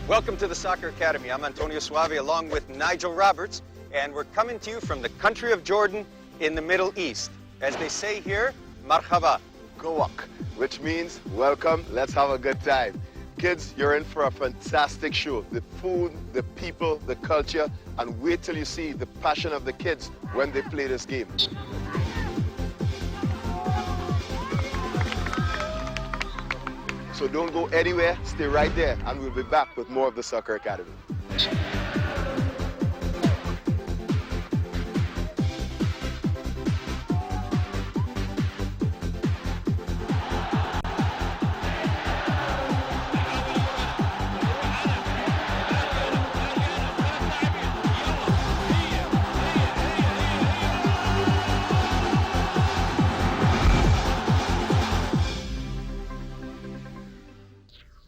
Welcome to the Soccer Academy. I'm Antonio Suave along with Nigel Roberts, and we're coming to you from the country of Jordan in the Middle East. As they say here, marhaba. Gowak, which means welcome, let's have a good time. Kids, you're in for a fantastic show. The food, the people, the culture, and wait till you see the passion of the kids when they play this game. So don't go anywhere, stay right there, and we'll be back with more of the Soccer Academy.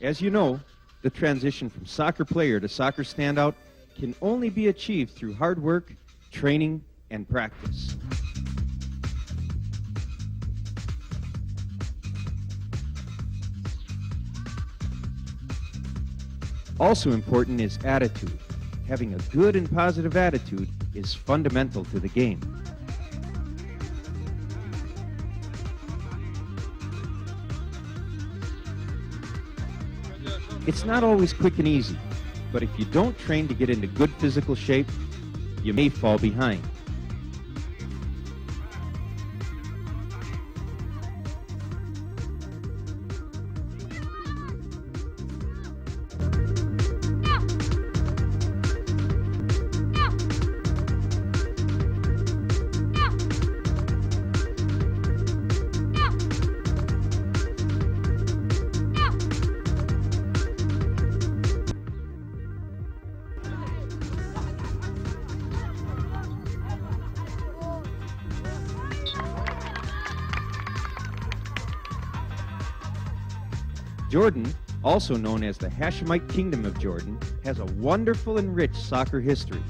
As you know, the transition from soccer player to soccer standout can only be achieved through hard work, training, and practice. Also important is attitude. Having a good and positive attitude is fundamental to the game. It's not always quick and easy, but if you don't train to get into good physical shape, you may fall behind. Jordan, also known as the Hashemite Kingdom of Jordan, has a wonderful and rich soccer history.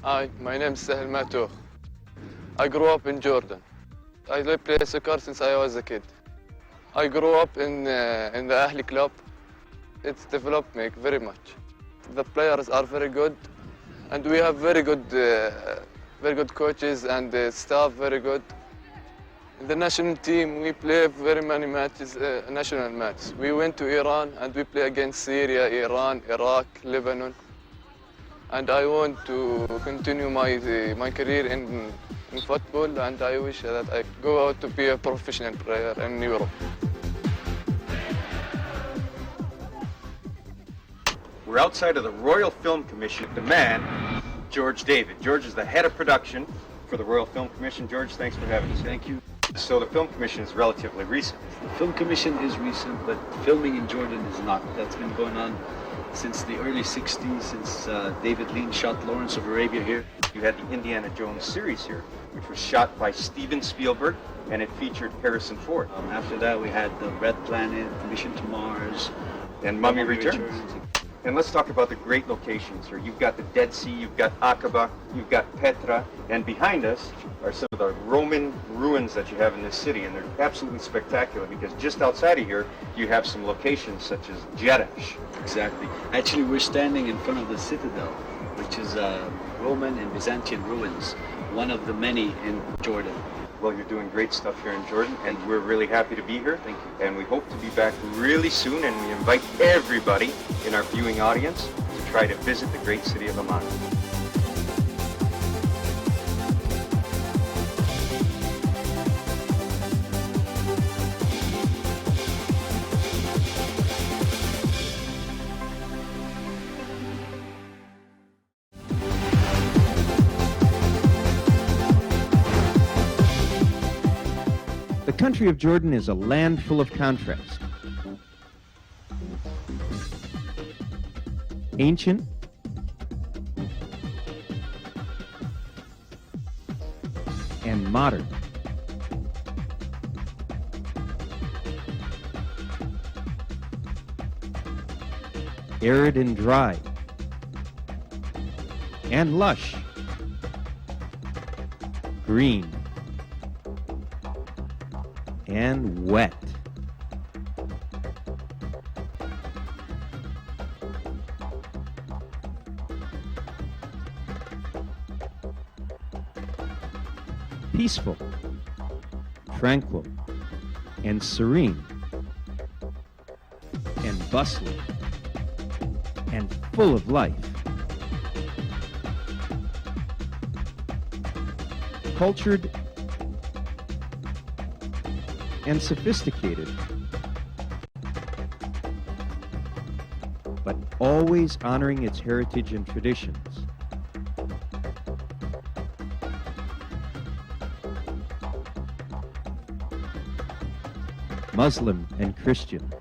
Hi, my name is Sahel Matou. I grew up in Jordan. I play soccer since I was a kid. I grew up in the Ahli club. It's developed me very much. The players are very good, and we have very good coaches and the staff very good. In the national team, we play very many matches, national matches. We went to Iran and we play against Syria, Iran, Iraq, Lebanon. And I want to continue my career in football, and I wish that I go out to be a professional player in Europe. We're outside of the Royal Film Commission. The man, George David. George is the head of production for the Royal Film Commission. George, thanks for having us. Thank you. So the Film Commission is relatively recent. The Film Commission is recent, but filming in Jordan is not. That's been going on since the early 60s, since David Lean shot Lawrence of Arabia here. You had the Indiana Jones series here, which was shot by Steven Spielberg, and it featured Harrison Ford. After that, we had the Red Planet, Mission to Mars, and Mummy Returns. And let's talk about the great locations here. You've got the Dead Sea, you've got Aqaba, you've got Petra, and behind us are some of the Roman ruins that you have in this city, and they're absolutely spectacular because just outside of here, you have some locations such as Jerash. Exactly. Actually, we're standing in front of the Citadel, which is Roman and Byzantine ruins, one of the many in Jordan. Well, you're doing great stuff here in Jordan, and we're really happy to be here. Thank you. And we hope to be back really soon, and we invite everybody in our viewing audience to try to visit the great city of Amman. The country of Jordan is a land full of contrast. Ancient, and modern. Arid and dry, and lush. Green, and wet. Peaceful, tranquil, and serene, and bustling, and full of life. Cultured and sophisticated, but always honoring its heritage and traditions. Muslim and Christian.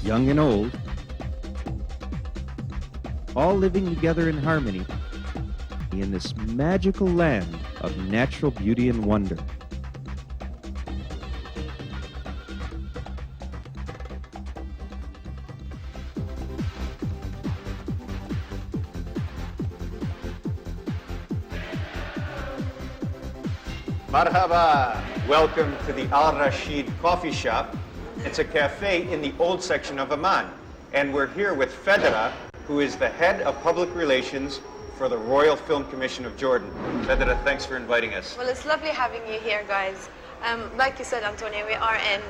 Young and old, all living together in harmony in this magical land of natural beauty and wonder. Marhaba! Welcome to the Al Rashid Coffee Shop. It's a cafe in the old section of Amman. And we're here with Fedra, who is the head of public relations for the Royal Film Commission of Jordan. Fedra, thanks for inviting us. Well, it's lovely having you here, guys. Like you said, Antonio, we are in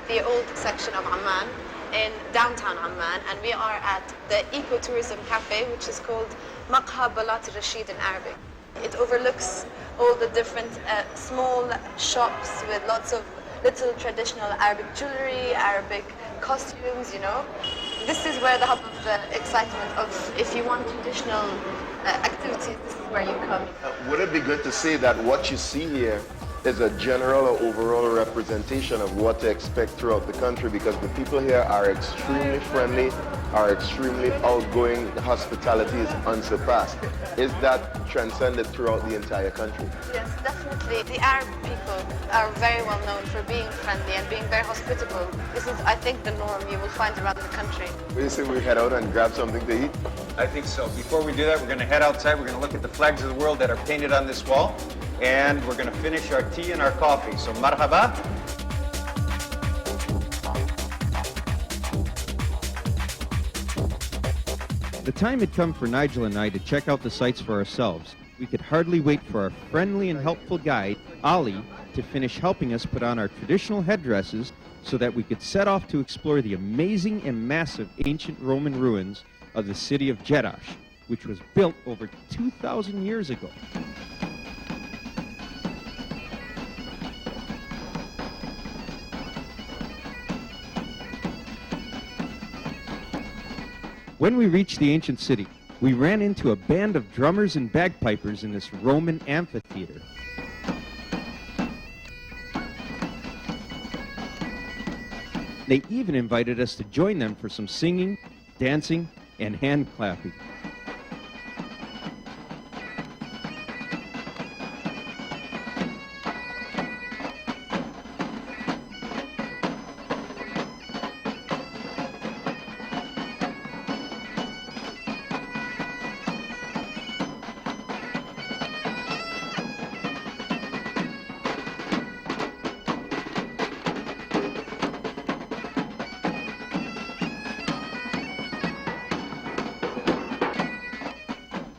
the old section of Amman, in downtown Amman, and we are at the ecotourism cafe, which is called Maqha Balat Rashid in Arabic. It overlooks all the different small shops with lots of little traditional Arabic jewelry, Arabic costumes, you know. This is where the hub of the excitement of, if you want traditional activities, this is where you come. Would it be good to say that what you see here is a general or overall representation of what to expect throughout the country, because the people here are extremely friendly, are extremely outgoing, hospitality is unsurpassed. Is that transcended throughout the entire country? Yes, definitely. The Arab people are very well known for being friendly and being very hospitable. This is, I think, the norm you will find around the country. What do you say we head out and grab something to eat? I think so. Before we do that, we're going to head outside. We're going to look at the flags of the world that are painted on this wall. And we're going to finish our tea and our coffee. So marhaba. The time had come for Nigel and I to check out the sights for ourselves. We could hardly wait for our friendly and helpful guide, Ali, to finish helping us put on our traditional headdresses so that we could set off to explore the amazing and massive ancient Roman ruins of the city of Jeddah, which was built over 2,000 years ago. When we reached the ancient city, we ran into a band of drummers and bagpipers in this Roman amphitheater. They even invited us to join them for some singing, dancing, and hand clapping.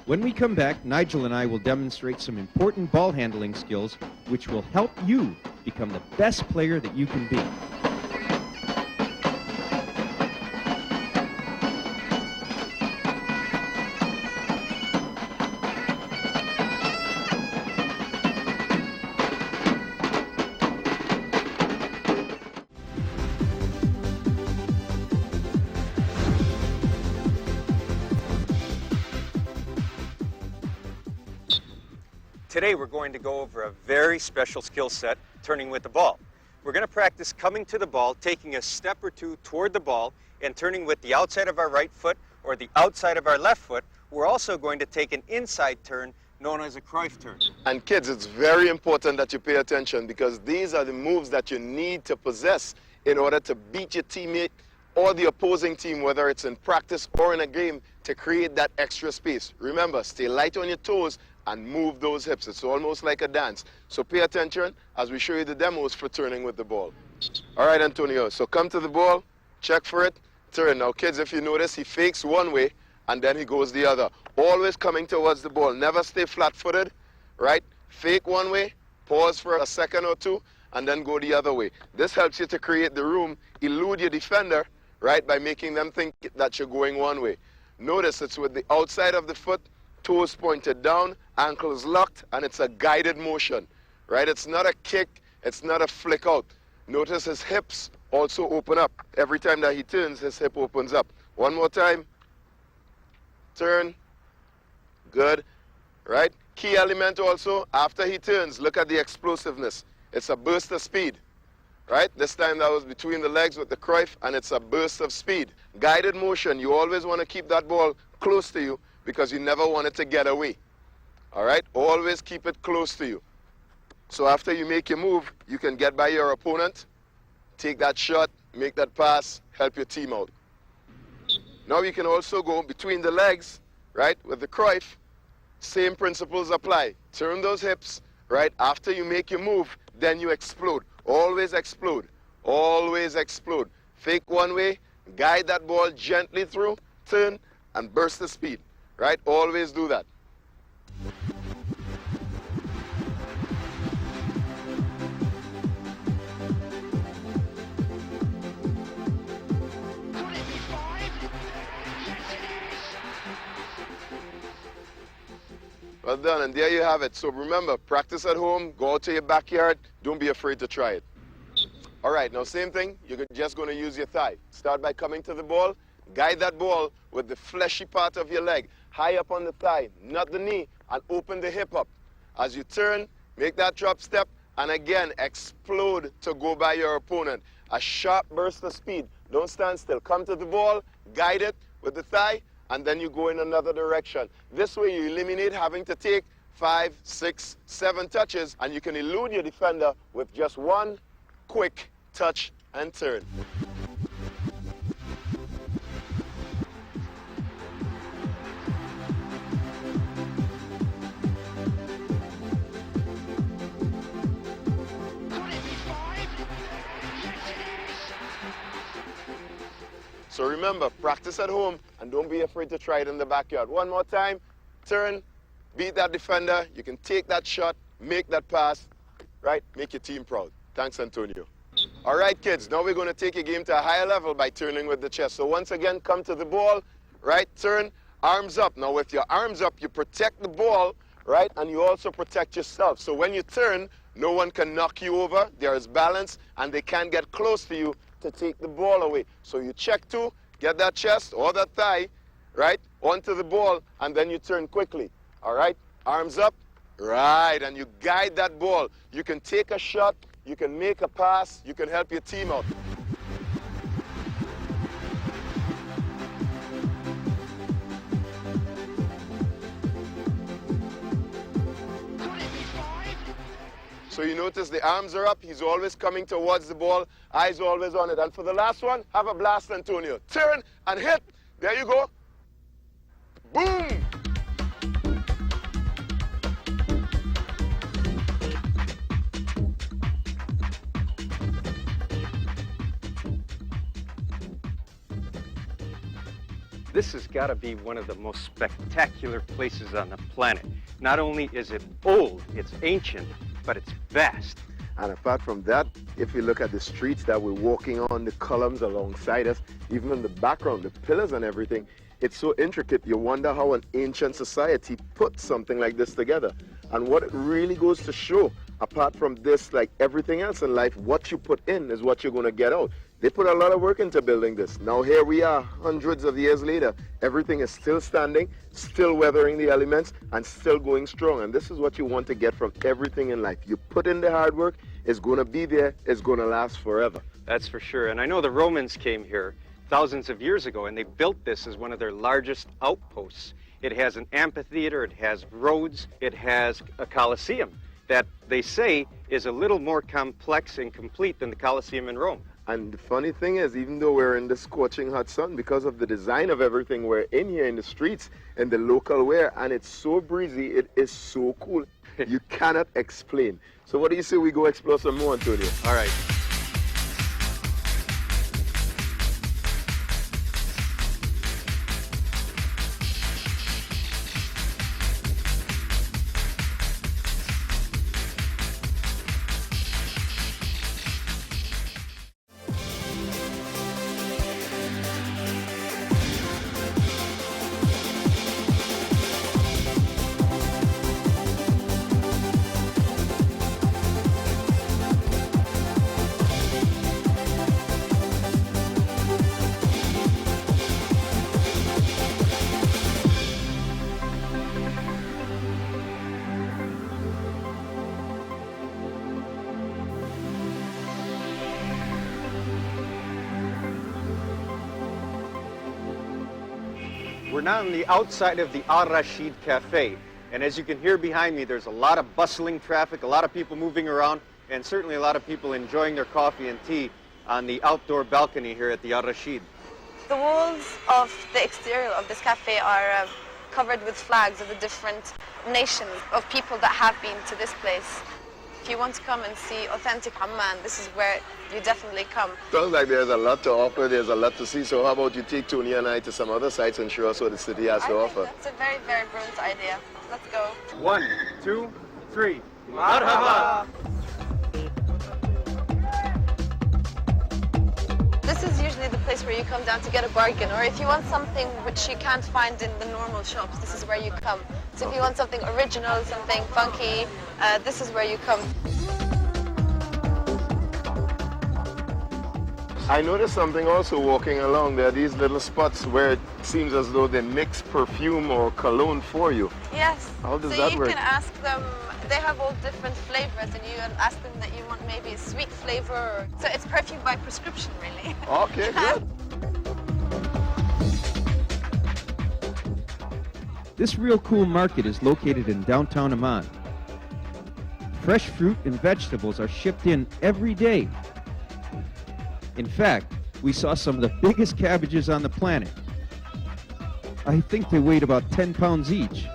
When we come back, Nigel and I will demonstrate some important ball handling skills which will help you become the best player that you can be. Today we're going to go over a very special skill set, turning with the ball. We're going to practice coming to the ball, taking a step or two toward the ball, and turning with the outside of our right foot or the outside of our left foot. We're also going to take an inside turn known as a Cruyff turn. And kids, it's very important that you pay attention because these are the moves that you need to possess in order to beat your teammate or the opposing team, whether it's in practice or in a game, to create that extra space. Remember, stay light on your toes and move those hips. It's almost like a dance. So pay attention as we show you the demos for turning with the ball. All right, Antonio, so come to the ball, check for it, turn. Now, kids, if you notice, he fakes one way and then he goes the other. Always coming towards the ball. Never stay flat-footed, right? Fake one way, pause for a second or two, and then go the other way. This helps you to create the room, elude your defender, right, by making them think that you're going one way. Notice it's with the outside of the foot, toes pointed down, ankles locked, and it's a guided motion, right? It's not a kick, it's not a flick out. Notice his hips also open up. Every time that he turns, his hip opens up. One more time. Turn. Good. Right? Key element also, after he turns, look at the explosiveness. It's a burst of speed. Right? This time that was between the legs with the Cruyff, and it's a burst of speed. Guided motion, you always want to keep that ball close to you because you never want it to get away. All right? Always keep it close to you. So after you make your move, you can get by your opponent, take that shot, make that pass, help your team out. Now you can also go between the legs, right, with the Cruyff. Same principles apply. Turn those hips, right? After you make your move, then you explode. Always explode. Always explode. Fake one way, guide that ball gently through, turn, and burst the speed, right? Always do that. Well done, and there you have it. So remember, practice at home, go out to your backyard, don't be afraid to try it. All right, now same thing, you're just going to use your thigh. Start by coming to the ball, guide that ball with the fleshy part of your leg, high up on the thigh, not the knee, and open the hip up. As you turn, make that drop step, and again, explode to go by your opponent. A sharp burst of speed. Don't stand still. Come to the ball, guide it with the thigh, and then you go in another direction. This way you eliminate having to take 5, 6, 7 touches, and you can elude your defender with just one quick touch and turn. So remember, practice at home and don't be afraid to try it in the backyard. One more time, turn, beat that defender, you can take that shot, make that pass, right? Make your team proud. Thanks, Antonio. All right, kids, now we're going to take your game to a higher level by turning with the chest. So once again, come to the ball, right? Turn, arms up. Now with your arms up, you protect the ball, right? And you also protect yourself. So when you turn, no one can knock you over. There is balance, and they can't get close to you to take the ball away. So you check to get that chest or that thigh, right, onto the ball, and then you turn quickly. All right? Arms up. Right, and you guide that ball. You can take a shot, you can make a pass, you can help your team out. So you notice the arms are up, he's always coming towards the ball, eyes always on it. And for the last one, have a blast, Antonio. Turn and hit. There you go. Boom! This has got to be one of the most spectacular places on the planet. Not only is it old, it's ancient, but it's vast. And apart from that, if you look at the streets that we're walking on, the columns alongside us, even in the background, the pillars and everything, it's so intricate. You wonder how an ancient society put something like this together. And what it really goes to show apart from this, like everything else in life, what you put in is what you're going to get out. They put a lot of work into building this. Now here we are, hundreds of years later. Everything is still standing, still weathering the elements, and still going strong. And this is what you want to get from everything in life. You put in the hard work, it's going to be there, it's going to last forever. That's for sure. And I know the Romans came here thousands of years ago, and they built this as one of their largest outposts. It has an amphitheater, it has roads, it has a Colosseum that they say is a little more complex and complete than the Colosseum in Rome. And the funny thing is, even though we're in the scorching hot sun, because of the design of everything, we're in here in the streets and the local wear, and it's so breezy, it is so cool. You cannot explain. So what do you say we go explore some more, Antonio? All right. We're now on the outside of the Al Rashid Cafe, and as you can hear behind me, there's a lot of bustling traffic, a lot of people moving around, and certainly a lot of people enjoying their coffee and tea on the outdoor balcony here at the Al Rashid. The walls of the exterior of this cafe are covered with flags of the different nations of people that have been to this place. If you want to come and see authentic Amman, this is where you definitely come. Sounds like there's a lot to offer, there's a lot to see. So how about you take Tony and I to some other sites and show us what the city has to offer? That's a very, very brilliant idea. Let's go. 1, 2, 3. Marhaba! This is usually the place where you come down to get a bargain, or if you want something which you can't find in the normal shops, this is where you come. So if you want something original, something funky, this is where you come. I noticed something also walking along. There are these little spots where it seems as though they mix perfume or cologne for you. Yes. How does so that you work? can ask them, they have all different flavors, and you ask them that you want maybe a sweet flavor. So it's perfume by prescription, really. Okay, good. This real cool market is located in downtown Amman. Fresh fruit and vegetables are shipped in every day. In fact, we saw some of the biggest cabbages on the planet. I think they weighed about 10 pounds each.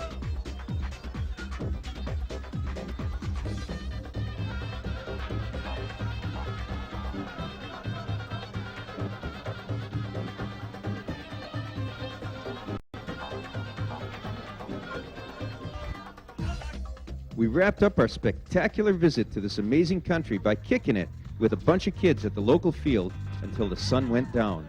We wrapped up our spectacular visit to this amazing country by kicking it with a bunch of kids at the local field until the sun went down.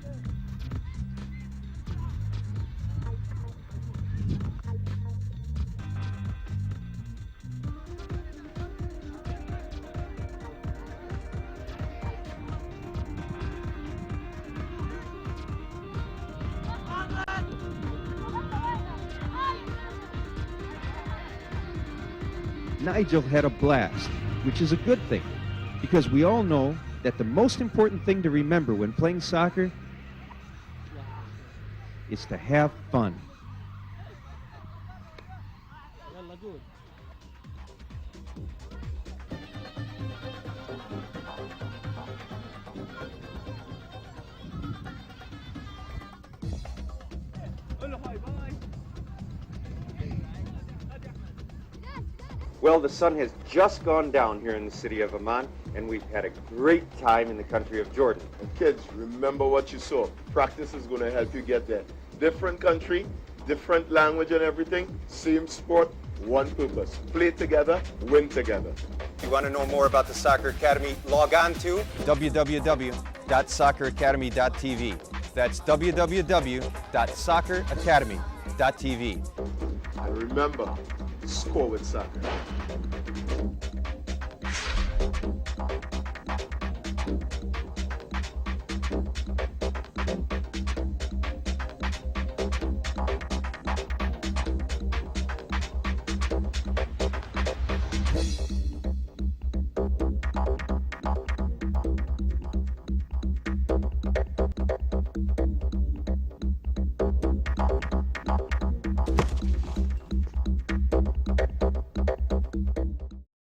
Nigel had a blast, which is a good thing, because we all know that the most important thing to remember when playing soccer is to have fun. Well, the sun has just gone down here in the city of Amman, and we've had a great time in the country of Jordan. And kids, remember what you saw. Practice is going to help you get there. Different country, different language and everything, same sport, one purpose. Play together, win together. If you want to know more about the Soccer Academy, log on to www.socceracademy.tv. That's www.socceracademy.tv. And remember, score with soccer.